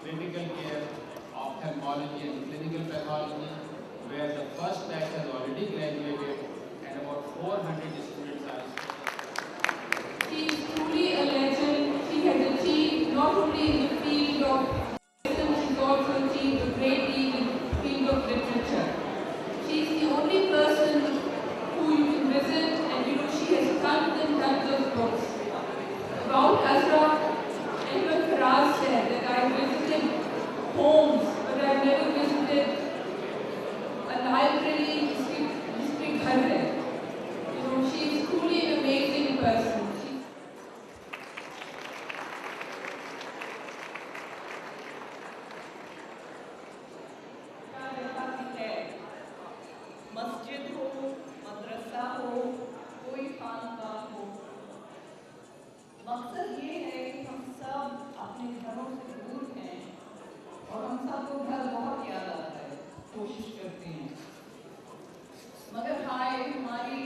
critical care, ophthalmology and clinical pathology, where the first batch has already graduated and about 400 students are studying. She is truly a legend. She has achieved not only in the field of medicine, she has also achieved a great deal in the field of literature. She is the only person who you can visit and she has tons and tons of books. About Azra, Edward Faraz said that I visited homes, but I've never visited a library जिसके घर है. She is truly an amazing person. मस्जिद हो, मदरसा हो, कोई खानकाह हो, मकसद ये है कि हम सब अपने घरों से दूर हैं और हम सबको घर बहुत याद आता है, कोशिश करते हैं। मगर हाय हमारी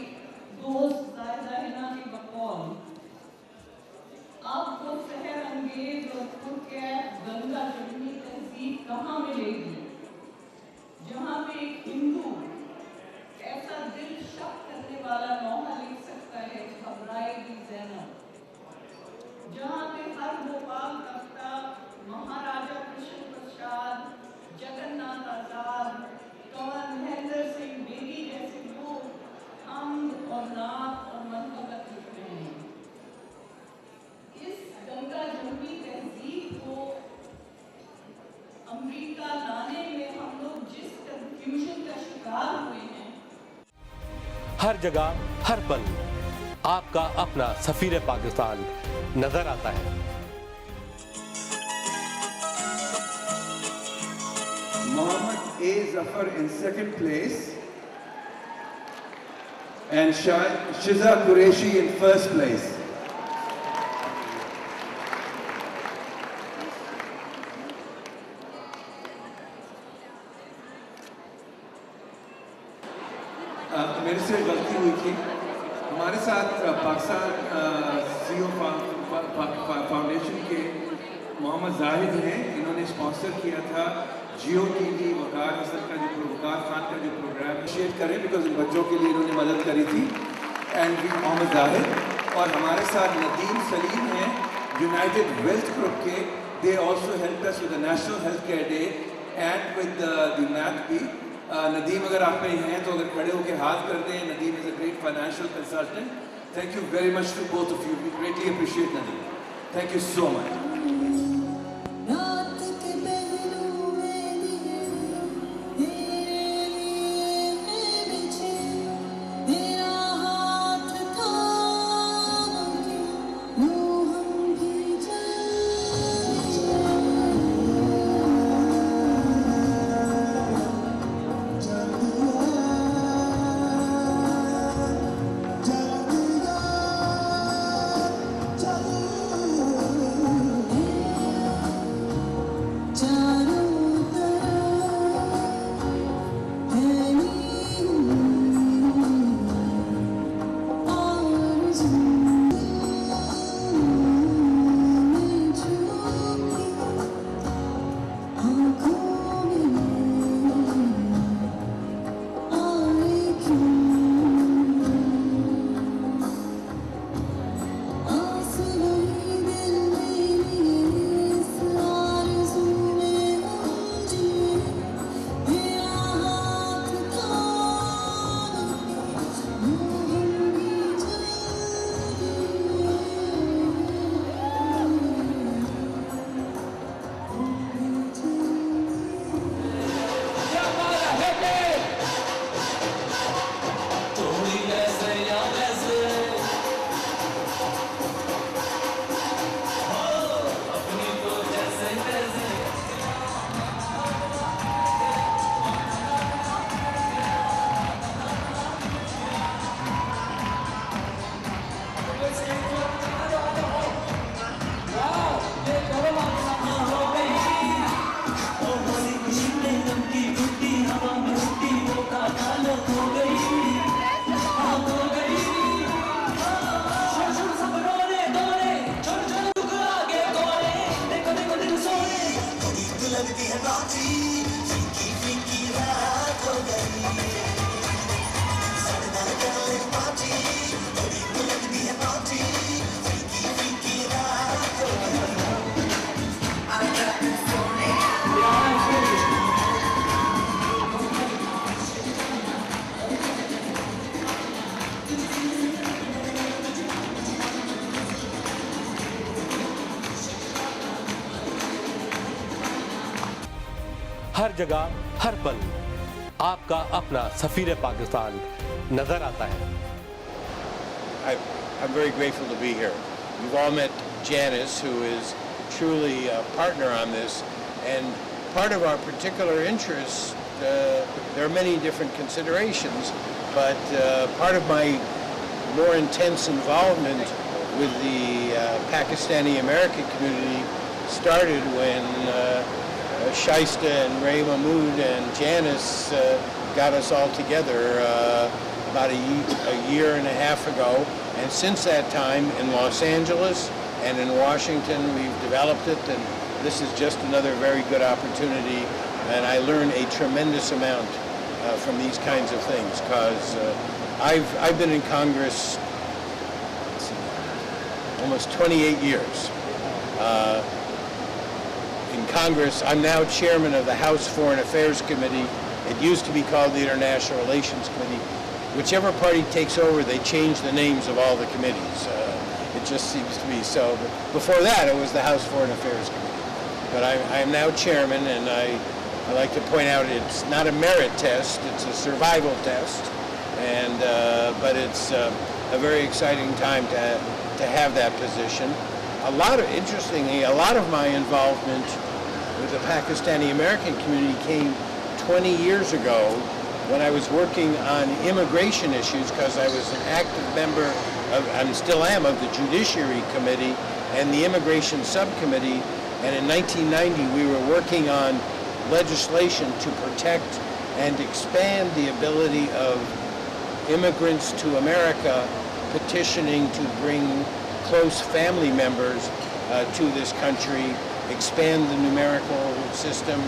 दोस्त ज़ाहिदा हिना की बकौल आपको शहर अंगेज और पुरकैफ गंगा जमुनी तहजीब कहाँ मिलेगी, जहाँ पे एक हिंदू ऐसा दिल शक करने वाला नौहा लिख सकता है घबराएगी ज़ैनब, जहाँ पे हर भोपाल तख्ता महाराजा कृष्ण प्रसाद, जगन्नाथ आजाद, कंवर महेंद्र सिंह बेदी जैसे लोग अम्न और नात और मनकबत लिख रहे हैं। इस गंगा जमुनी तहजीब को अमेरिका लाने में हम लोग जिस कंफ्यूजन का शिकार हुए हैं, हर जगह हर पल आपका अपना सफीर पाकिस्तान नजर आता है। Mohammed A. Zafar in second place and Shiza Qureshi in first place. मेरे से गलती हुई थी। हमारे साथ पाकिस्तान सीओ फाउंडेशन के मोहम्मद जाहिद हैं, इन्होंने स्पॉन्सर किया था जियो टीवी वकार हसन का वकार खान का जो प्रोग्राम शेयर करें, बिकॉज इन बच्चों के लिए इन्होंने मदद करी थी। एंड वी मोहम्मद जाहिद और हमारे साथ नदीम सलीम हैं यूनाइटेड वेल्थ ग्रुप के, they also help us with the national health care day and with the math भी। नदीम अगर आप में हैं तो अगर खड़े होकर हाथ कर दें, Nadeem is a great financial consultant. Thank you very much to both of you, we greatly appreciate Nadeem, thank you so much. लगती है नौटी फीकी फीकी रात हो गई सरदार कर ले पार्टी बड़ी को लगती है नौटी फीकी फीकी रात हो गई I got this feeling हर जगह हर पल आपका अपना सफीर पाकिस्तान नजर आता है। I'm very grateful to be here. You've all met Janice, who is truly a partner on this, and part of our particular interest, there are many different considerations, but part of my more intense involvement with the Pakistani American community started when Shaista and Ray Mahmood and Janice got us all together about a year and a half ago. And since that time, in Los Angeles and in Washington, we've developed it. And this is just another very good opportunity. And I learn a tremendous amount from these kinds of things, because I've been in Congress almost 28 years. In Congress, I'm now chairman of the House Foreign Affairs Committee. It used to be called the International Relations Committee. Whichever party takes over, they change the names of all the committees. It just seems to be so. But before that, it was the House Foreign Affairs Committee. But I am now chairman, and I like to point out it's not a merit test, it's a survival test. And but it's a very exciting time to have that position. Interestingly, a lot of my involvement with the Pakistani American community came 20 years ago when I was working on immigration issues, because I was an active member of, and still am, of the Judiciary Committee and the Immigration Subcommittee. And in 1990, we were working on legislation to protect and expand the ability of immigrants to America petitioning to bring close family members to this country, expand the numerical system,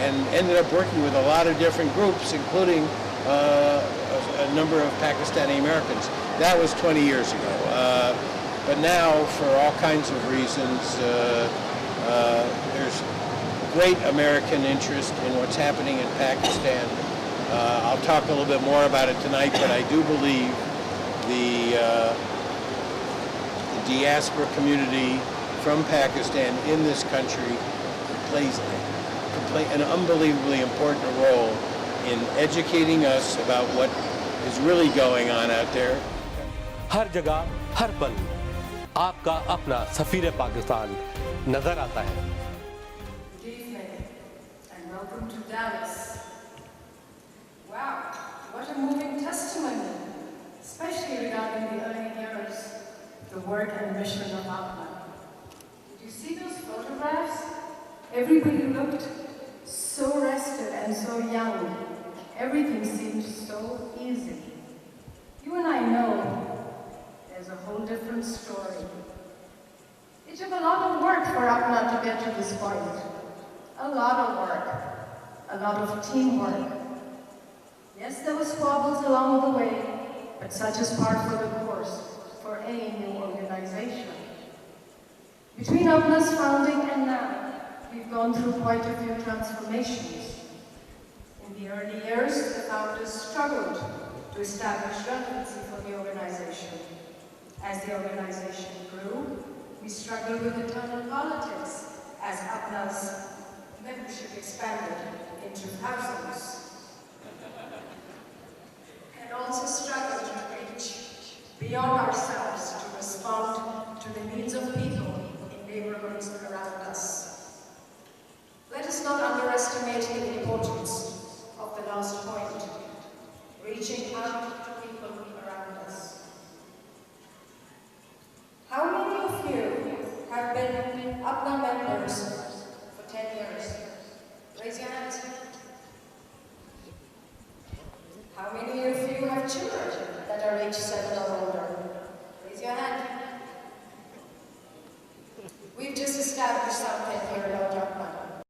and ended up working with a lot of different groups, including a number of Pakistani Americans. That was 20 years ago. But now, for all kinds of reasons, there's great American interest in what's happening in Pakistan. I'll talk a little bit more about it tonight, but I do believe the diaspora community from Pakistan in this country plays an unbelievably important role in educating us about what is really going on out there. हर जगह हर पल आपका अपना सफीर पाकिस्तान नजर आता है। Good evening and welcome to Dallas. Wow, what a moving testimony, especially regarding the early years, the work and mission of APNA. Did you see those photographs? Everybody looked so rested and so young. Everything seemed so easy. You and I know there's a whole different story. It took a lot of work for APNA to get to this point. A lot of work. A lot of teamwork. Yes, there were squabbles along the way, but such is par for the course for any new organization. Between APNA's founding and now, we've gone through quite a few transformations. In the early years, the founders struggled to establish relevancy for the organization. As the organization grew, we struggled with internal politics as APNA's membership expanded into thousands. And also struggled to reach beyond ourselves to respond to the needs of people in neighborhoods around us. Let us not underestimate the importance of the last point, reaching out to people around us. How many of you have been APNA members for 10 years? Raise your hands. How many of you have children that are age 7